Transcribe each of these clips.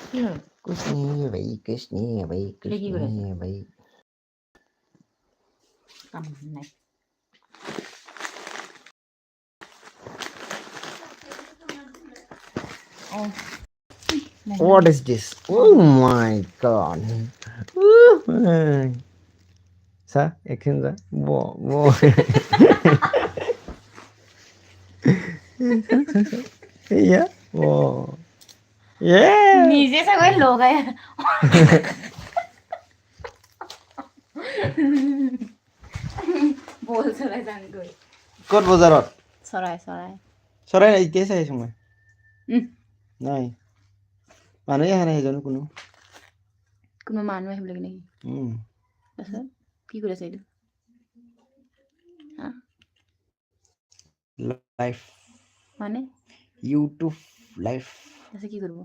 कुछ नहीं है भाई, कुछ नहीं है भाई, कुछ लेकिन नहीं है भाई। काम नहीं What is this? Oh my god. Sa, action sa. Wo. Yeah. Wo. Yeah. नीचे से कोई लोग आया बोल सराय सांग कोई Kot bozarot. सराय सराय Soray na ikesa hai sumai. Nai. Mano ya hana hejanu kuno. কোনো মানুহ আহিব লাগে নেকি তাৰপিছত কি কৰি আছে এইটো Life. মানে YouTube life. তাৰপিছত কি কৰিব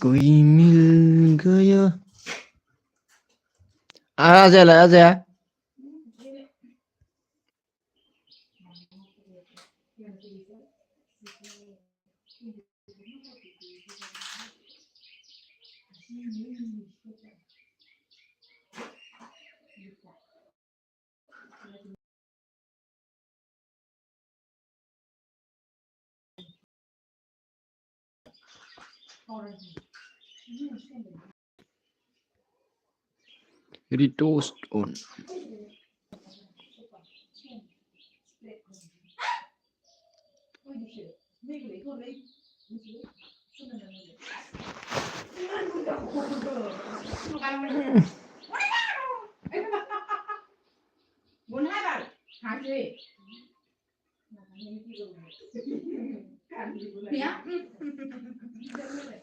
कोई मिल गया आ जा Retoast on.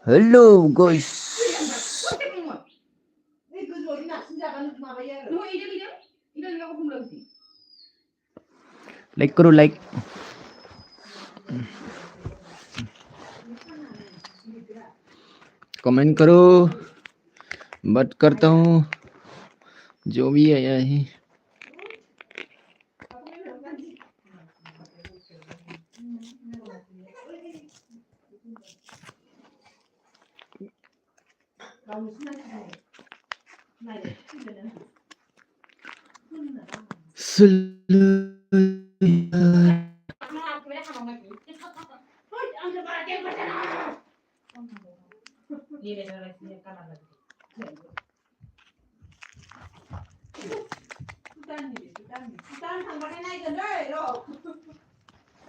Hello guys. Like करो like. कमेंट करो. बात करता हूँ जो भी आया है.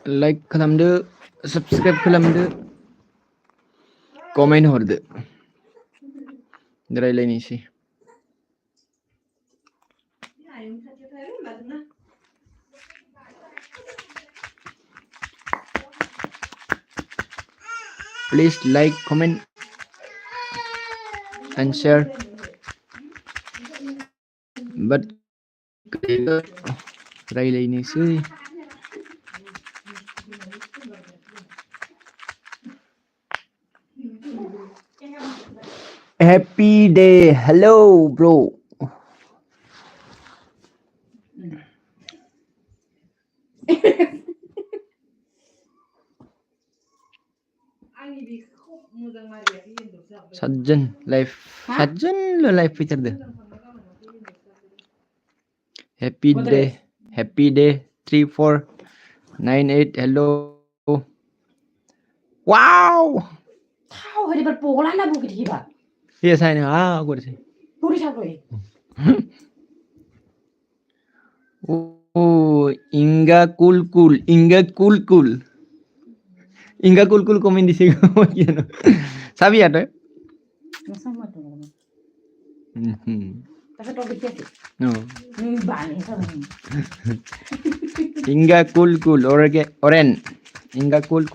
Like खालामदो, subscribe खालामदो, comment हरदो. रायलायनोसै. Please like, comment, and share. But रायलायनोसै. Happy day. Hello, bro. Sajjan live. Sajjan lo live picture deh. Happy day. Happy day. 3498. Hello. Wow. Tahu hari berpola na bukit hiba. Iya saya nih. Aku sih. Puri siapa ini? Oh, Inga cool. Inga cool. Inga cool komen di sini. Sabi ya tuh? Sama tuh. Mhm. Tapi topik dia sih. No. Ini bani sama ini. Inga cool. Oren. Inga cool.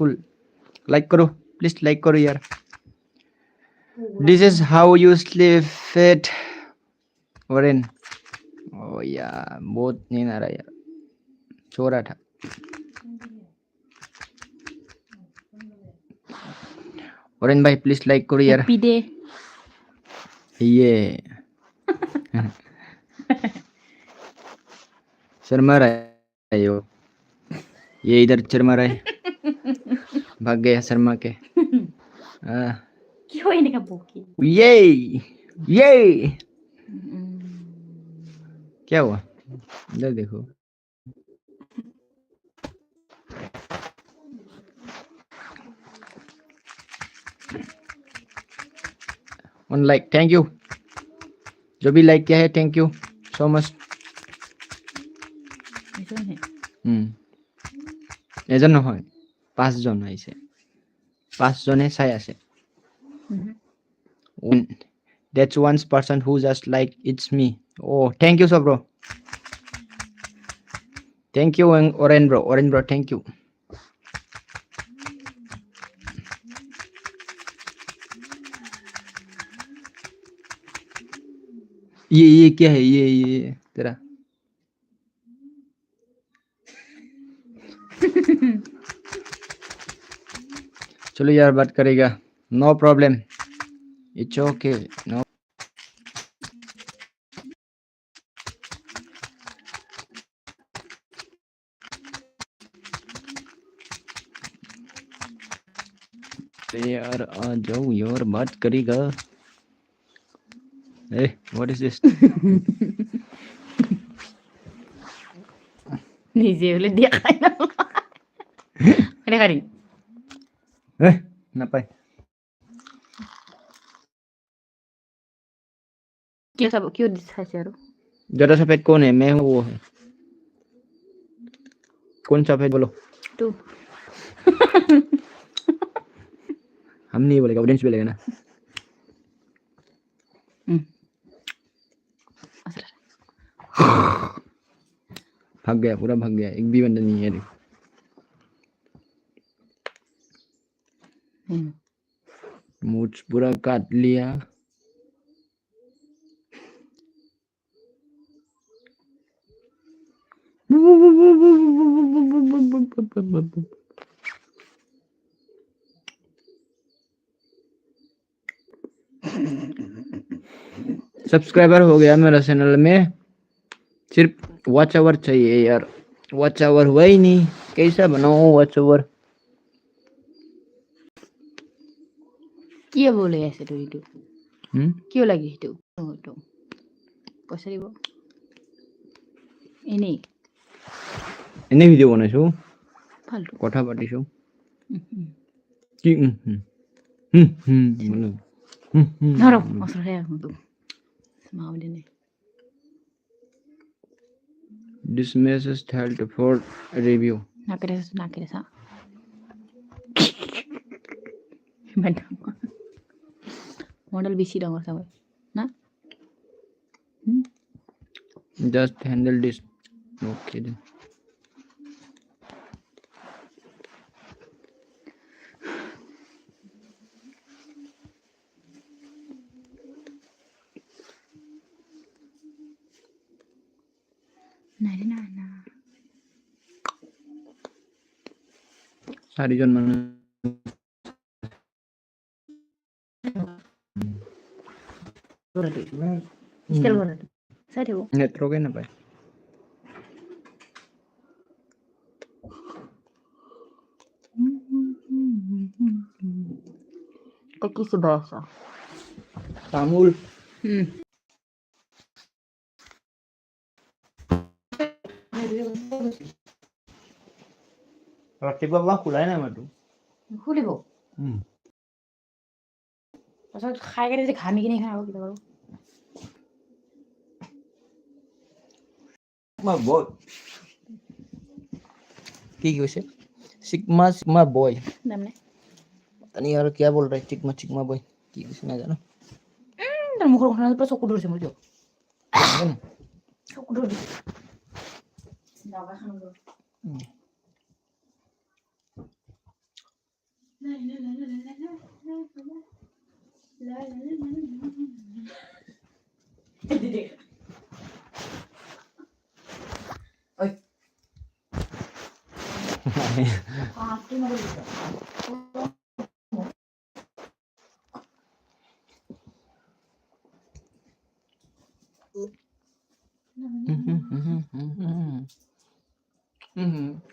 Like करो. Please like करो यार this is how you sleep it वरेन ओ यार बहुत नींद आ रहा है यार सो रहा था वरेन भाई प्लीज लाइक करो यार हैप्पी डे ये शर्मा रहा है ये इधर शर्मा रहा है भाग गया शर्मा के क्यों इनका बोकी ये क्या हुआ इधर देखो वन लाइक थैंक यू जो भी लाइक किया है थैंक यू सो मच এজন নহয় 5 জন আইছে 5 জনে চাই আছে that's one person who just like it's me oh thank you so bro thank you oren bro thank you ये क्या है ये तेरा चलो यार बात करेगा no problem it's okay no यार आ जाओ यार बात करेगा ए व्हाट इज दिस নিজে বলে দিয়া খাই না আরে খারি ए ना पाए क्यों दिखाई यार ज्यादा सफेद कौन है मैं हूँ वो है कौन सफेद बोलो तू हम नहीं बोलेगा ऑडियंस बोलेगा ना भाग गया पूरा भाग गया एक भी बंदा नहीं है देखो मूछ पूरा काट लिया सब्सक्राइबर हो गया मेरा चैनल में सिर्फ वॉच आवर चाहिए यार वॉच आवर हुआ ही नहीं कैसा बनाऊं वॉच आवर क्या बोले ऐसे तो इटू क्यों लगी इटू तो पैसा দিব এনে এনে ভিডিও বনাইছো ফালতু কথা পাতিছো কি বলো ধরো অসরে তো মাও দিনে This message held for review. না করে সা মডেল বেশি ডাঙর সবাই না Just handle this. Okay then. না চাৰিজন মানুহ স্টাইল করে সাইড হবো নেটৱৰ্কে নাপায় এটা কিছু বয়সা তামোল ৰাতিপুৱা খোলাই নাই মইতো খুলিব তাৰপিছত খাই কেনে যদি ঘামি কিনে খাই কিবা বাৰু বয় কি কৈছে सिग्मा बॉय নাম নাই पता नहीं यार क्या बोल रहा है चिकमा बॉय কি কৈছে না জানো তাৰ মুখৰ কথা পৰা চকু ধৰিছে মোৰ চকু ধৰি দাবা খান নাই Oi. Pasti mau bisa.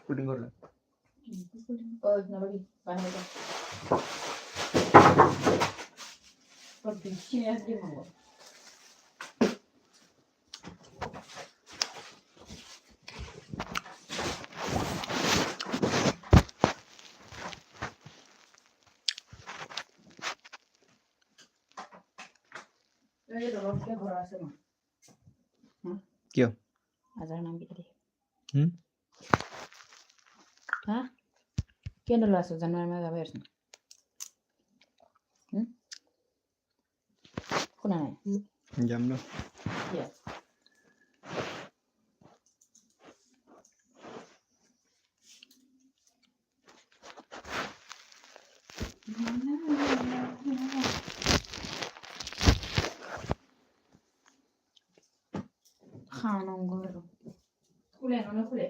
Pudding goreng. Oh, kenapa di? Panas aja. Pergi aja mau. ये तो रोज के भरा से ना. क्यों? आजार नाम की तरी. Hmm? हाँ? क्या डलवा सो जानवर में गावे अर्सन. कुना है? Jam lo. Iya. खाना गरो. खुले ना खुले.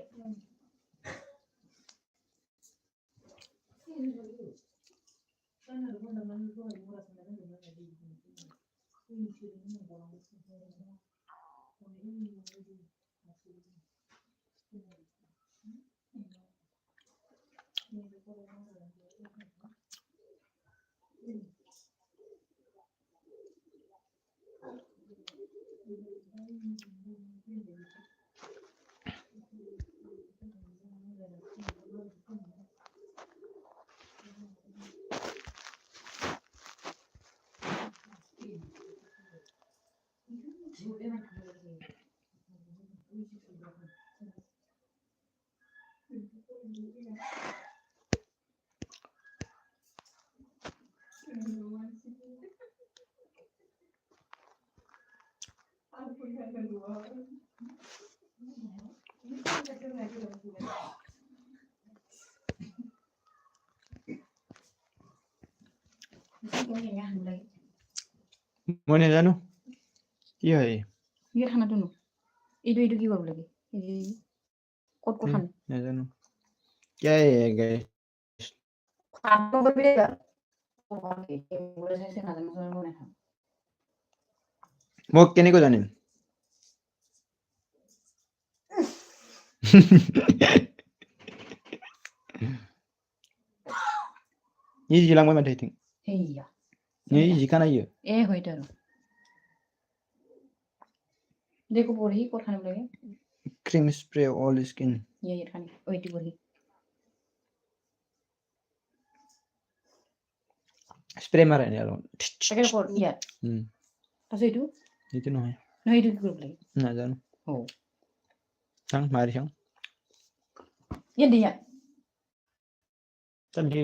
Mana janu? Iya iya. Biar खाना dulu. Itu কি করব লাগে? কোট কোট খান. Ya janu. क्या है ये guys? खाना করবে না. বলে যাচ্ছে না জানো মনে হয়. Mau kene ko janin? Ini jilang banget I think. Iya. Ini jika na iya. হইটা রো. देखो পড়ি কোট খানে লাগে. Cream spray all skin. ये খানে. ওইটি পড়ি. Spray মারে নি alone. Pakai por iya. Pasal itu? Itu no hai. Nah itu কি করব লাগে? Na janu. Oh. Sang mari sang. Ya dia. Tadi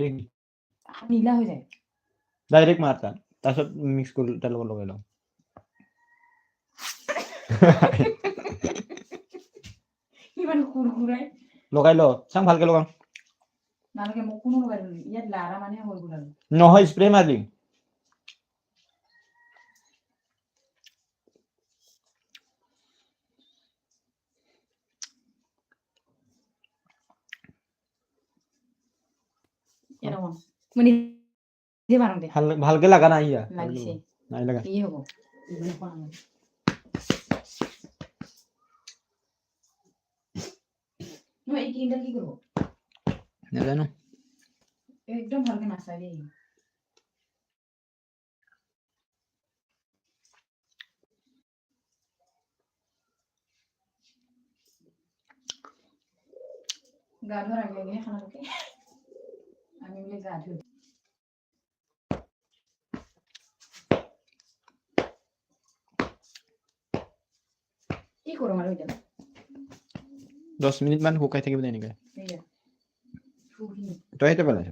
নীলা হয়ে যায়. ডাইরেক্ট মারতা তারপর মিক্স করে তার লগে লগাইলাম ইমান কুরকুরাই লগাইলো চাং ভালকে লগাম নালকে মোক কোনো লগাই দিলি ইয়াত লাৰা মানে হৈ গল আৰু নহয় স্প্রে মারলি এরকম মানে দিয়ে মারম দে ভালকে লাগা না ইয়া লাগিছে নাই লাগা কি হবো নো এই কিনটা কি করব না জানো একদম ভালকে নাচাই দেই গা ধোৱাৰ আগে আগে খানা লোকে আমি বোলে গা ধুই কি করম আৰু এটা 10 মিনিট মান শুকাই থাকিব দেই নেকি এইয়া ফুখিনি তই এটা বনাইছ